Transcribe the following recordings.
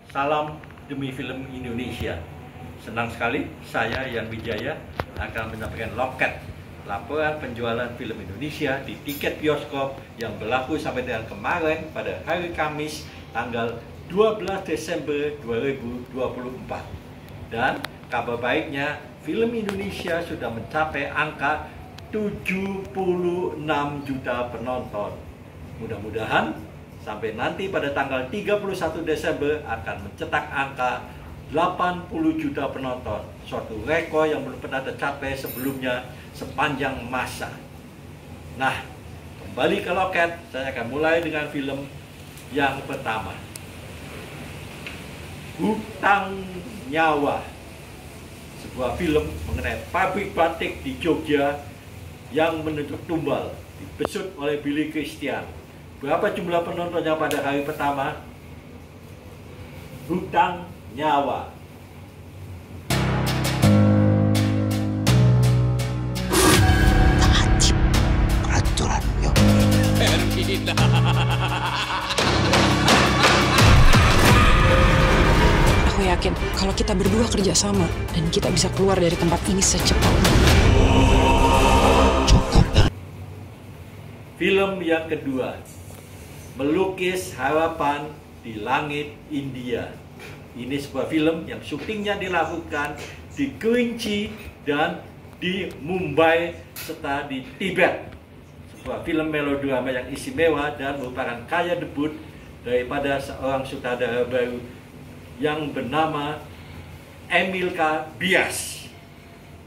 Salam demi film Indonesia. Senang sekali saya Yan Wijaya akan menyampaikan loket laporan penjualan film Indonesia di tiket bioskop yang berlaku sampai dengan kemarin pada hari Kamis tanggal 12 Desember 2024. Dan kabar baiknya, film Indonesia sudah mencapai angka 76 juta penonton. Mudah-mudahan sampai nanti pada tanggal 31 Desember akan mencetak angka 80 juta penonton, suatu rekor yang belum pernah tercapai sebelumnya sepanjang masa. Nah, kembali ke loket, saya akan mulai dengan film yang pertama, Hutang Nyawa, sebuah film mengenai pabrik batik di Jogja yang menuntut tumbal, dibesut oleh Billy Christian. Berapa jumlah penontonnya pada hari pertama? Hutang Nyawa. Taati peraturan, yuk. Aku yakin kalau kita berdua kerja sama dan kita bisa keluar dari tempat ini secepatnya. Cukup. Film yang kedua, Melukis Harapan di Langit India. Ini sebuah film yang syutingnya dilakukan di Kerinci dan di Mumbai serta di Tibet. Sebuah film melodrama yang istimewa dan merupakan karya debut daripada seorang sutradara baru yang bernama Emilka Bias.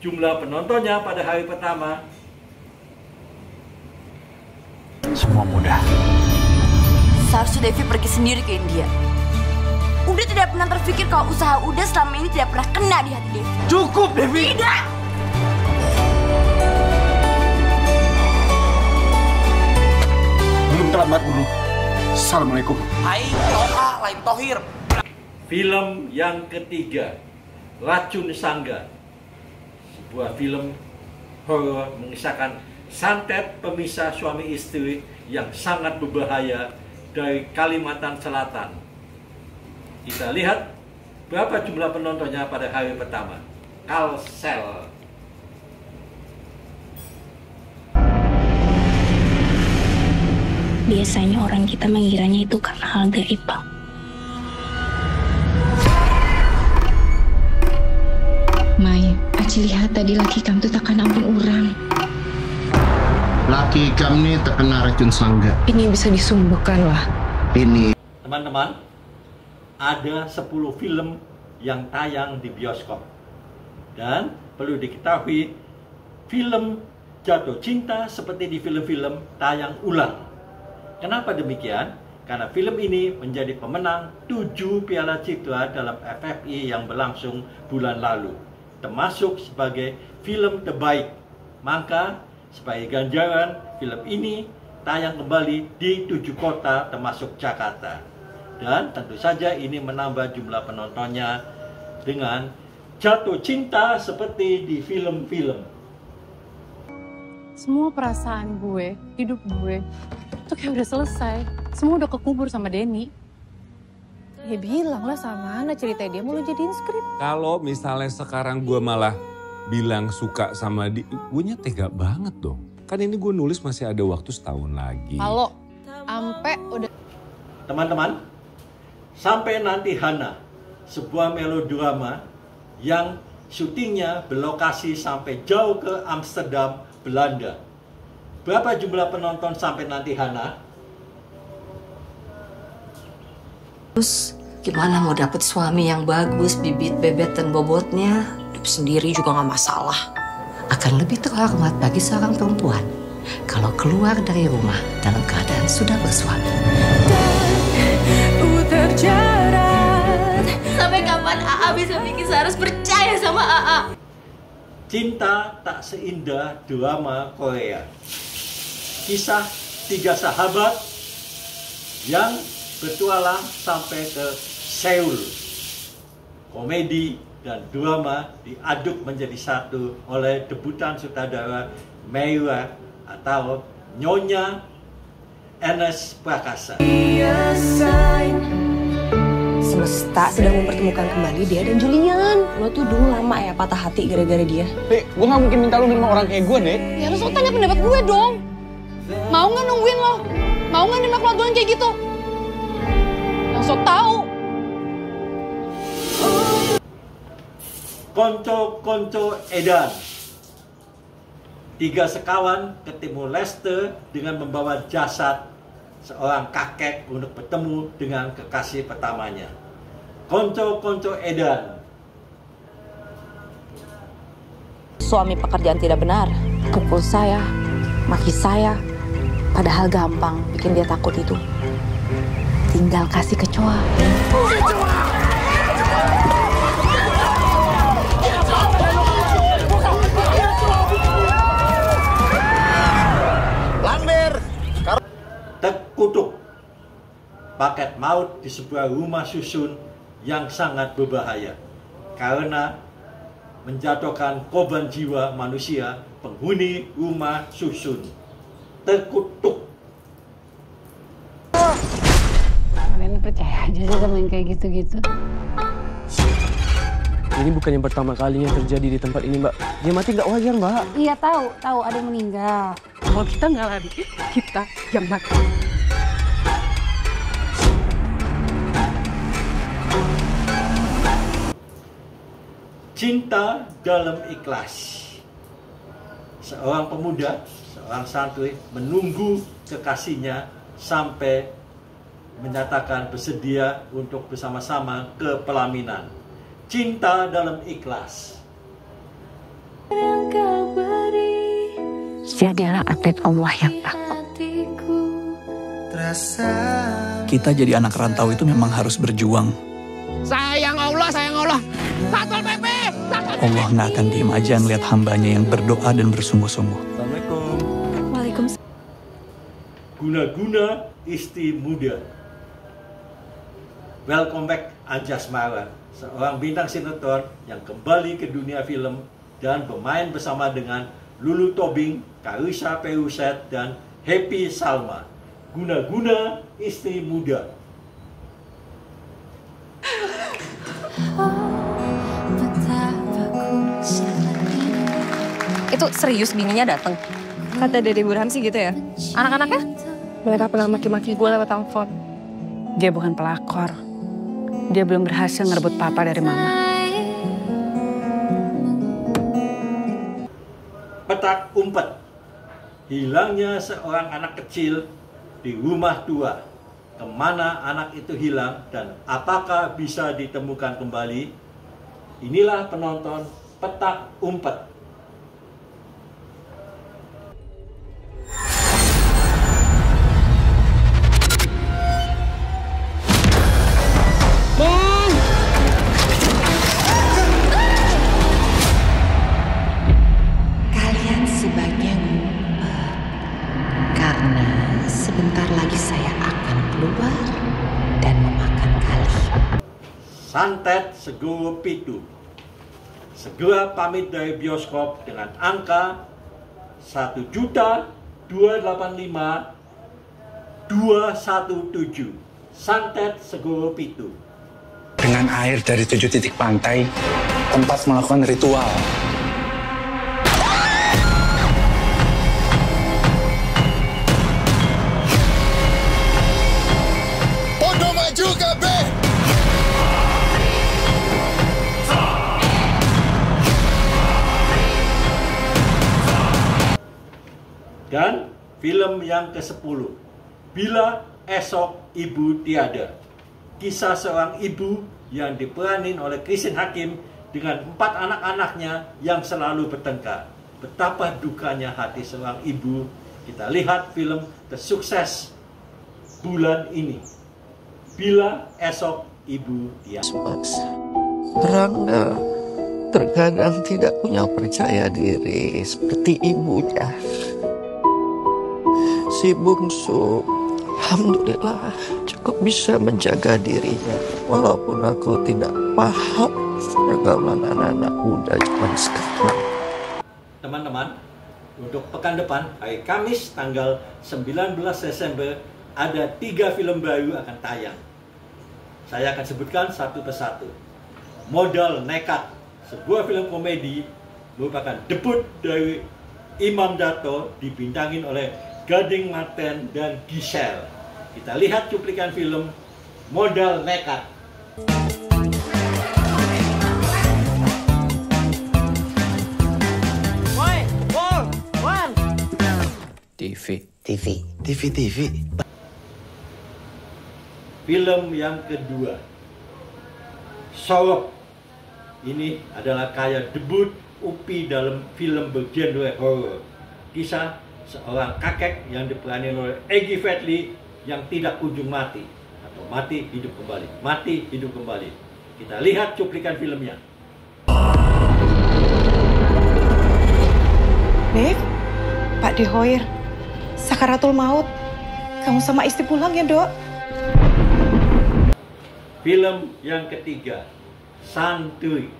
Jumlah penontonnya pada hari pertama Semua mudah. Seharusnya Devi pergi sendiri ke India. Udah tidak pernah terpikir kalau usaha Uda selama ini tidak pernah kena di hati Devi. Cukup, Devi. Tidak! Belum terlambat, Guru. Assalamualaikum. Aing toha lain tohir. Film yang ketiga, Racun Sangga, sebuah film horor mengisahkan santet pemisah suami istri yang sangat berbahaya dari Kalimantan Selatan. Kita lihat berapa jumlah penontonnya pada hari pertama. Kalsel. Biasanya orang kita mengiranya itu karena hal gaib, Bang. Mai, Aci lihat tadi laki kam tuh takkan ampun orang. Laki kam nih terkena racun sangga. Ini bisa disumbuhkan lah. Ini. Teman-teman, ada 10 film yang tayang di bioskop. Dan perlu diketahui, film jatuh cinta seperti di film-film tayang ulang. Kenapa demikian? Karena film ini menjadi pemenang 7 Piala Citra dalam FFI yang berlangsung bulan lalu, termasuk sebagai film terbaik. Maka sebagai ganjaran, film ini tayang kembali di 7 kota termasuk Jakarta. Dan tentu saja ini menambah jumlah penontonnya dengan jatuh cinta seperti di film-film. Semua perasaan gue, hidup gue, itu kayak udah selesai. Semua udah kekubur sama Denny. Ya bilang lah sama Ana, cerita dia mau lo jadiin skrip. Kalau misalnya sekarang gue malah bilang suka sama dia, gue tega banget dong. Kan ini gue nulis masih ada waktu setahun lagi. Kalau ampe udah... Teman-teman, Sampai Nanti Hana, sebuah melodrama yang syutingnya berlokasi sampai jauh ke Amsterdam, Belanda. Berapa jumlah penonton Sampai Nanti Hana? Terus gimana mau dapet suami yang bagus, bibit, bebet, dan bobotnya? Hidup sendiri juga gak masalah. Akan lebih terhormat bagi seorang perempuan kalau keluar dari rumah dalam keadaan sudah bersuami. Sampai kapan AA bisa bikin Saras percaya sama AA? Cinta Tak Seindah Drama Korea. Kisah 3 sahabat yang bertualang sampai ke Seoul. Komedi dan drama diaduk menjadi satu oleh debutan sutradara Meira atau Nyonya Ernest Prakasa. semesta sedang mempertemukan kembali dia dan Julian. Lo tuh dulu lama ya patah hati gara-gara dia. Dek, gue gak mungkin minta lo nerima orang kayak gue, Dek. Ya lo tanya pendapat gue dong. Mau nggak nungguin lo? Mau nggak nerima kelakuan kayak gitu? Yang sok tahu. Konco-konco edan. 3 sekawan ke Timur Leste dengan membawa jasad seorang kakek untuk bertemu dengan kekasih pertamanya. Konco-konco edan. Suami pekerjaan tidak benar, pukul saya, maki saya, padahal gampang bikin dia takut itu. Tinggal kasih kecoa. Terkutuk paket maut di sebuah rumah susun yang sangat berbahaya karena menjatuhkan korban jiwa manusia penghuni rumah susun. Terkutuk. Kalian percaya aja sih sama yang kayak gitu-gitu. Ini bukan yang pertama kalinya terjadi di tempat ini, Mbak. Dia mati nggak wajar, Mbak. Iya tahu ada yang meninggal. Kalau kita nggak lari, kita yang mati. Cinta dalam ikhlas. Seorang pemuda, seorang santri menunggu kekasihnya sampai menyatakan bersedia untuk bersama-sama ke pelaminan. Cinta dalam ikhlas. Jadilah atlet Allah yang takut. Kita jadi anak rantau itu memang harus berjuang. Sayang Allah, sayang Allah. Satpol PP! Allah nggak akan diem aja ngeliat hambanya yang berdoa dan bersungguh-sungguh. Assalamualaikum. Waalaikumsalam. Guna-guna istri muda. Welcome back Anjasmara, seorang bintang sinetron yang kembali ke dunia film dan bermain bersama dengan Lulu Tobing, Carissa Peruset, dan Happy Salma. Guna-guna istri muda. Itu serius bininya datang? Kata Dede Burhan sih gitu ya? Anak-anaknya? Mereka pernah maki-maki gue lewat telepon. Dia bukan pelakor. Dia belum berhasil ngerebut papa dari mama. Petak umpet. Hilangnya seorang anak kecil di rumah tua. Kemana anak itu hilang dan apakah bisa ditemukan kembali? Inilah penonton Petak Umpet. Kalian sebaiknya ngumpet. Karena sebentar lagi saya akan keluar dan memakan kalian. Santet Segoro Pitu. Segera pamit dari bioskop dengan angka 1.285.217. Santet Segoro Pitu. Dengan air dari 7 titik pantai, tempat melakukan ritual. Podo maju kabeh! Dan film yang ke-10, Bila Esok Ibu Tiada. Kisah seorang ibu yang diperanin oleh Christine Hakim dengan 4 anak-anaknya yang selalu bertengkar. Betapa dukanya hati seorang ibu. Kita lihat film tersukses bulan ini, Bila Esok Ibu Tiada. Rangga terkadang tidak punya percaya diri seperti ibunya. Si bungsu, alhamdulillah cukup bisa menjaga dirinya. Walaupun aku tidak paham pergaulan anak-anak muda zaman sekarang. Teman-teman, untuk pekan depan, hari Kamis tanggal 19 Desember, ada 3 film baru akan tayang. Saya akan sebutkan satu persatu. Modal Nekat, sebuah film komedi merupakan debut dari Imam Darto, dibintangin oleh Gading Marten dan Giselle. Kita lihat cuplikan film Modal Nekat. TV. Film yang kedua, Sorop. Ini adalah karya debut Upi dalam film bergenre horor. Kisah seorang kakek yang diperankan oleh Egy Fetli yang tidak kunjung mati, atau mati hidup kembali, mati hidup kembali. Kita lihat cuplikan filmnya. Beb, Pak Dehoir, sakaratul maut. Kamu sama istri pulang ya, Dok? Film yang ketiga, Santuy.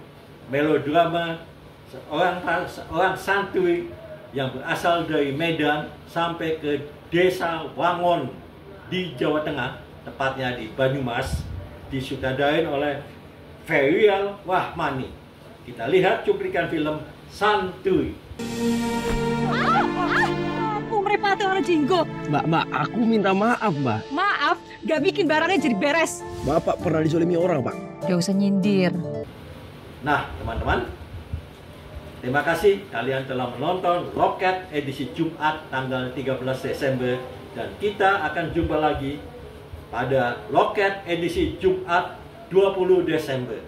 Melodrama seorang santuy yang berasal dari Medan sampai ke desa Wangon di Jawa Tengah, tepatnya di Banyumas, disutradarain oleh Ferial Rahmani. Kita lihat cuplikan film Santuy. Merepati orang jinggo. Mbak, aku minta maaf, Mbak. Maaf, gak bikin barangnya jadi beres. Bapak pernah dizolimi orang, Pak. Gak usah nyindir. Nah, teman-teman, terima kasih kalian telah menonton Loket edisi Jumat tanggal 13 Desember. Dan kita akan jumpa lagi pada Loket edisi Jumat 20 Desember.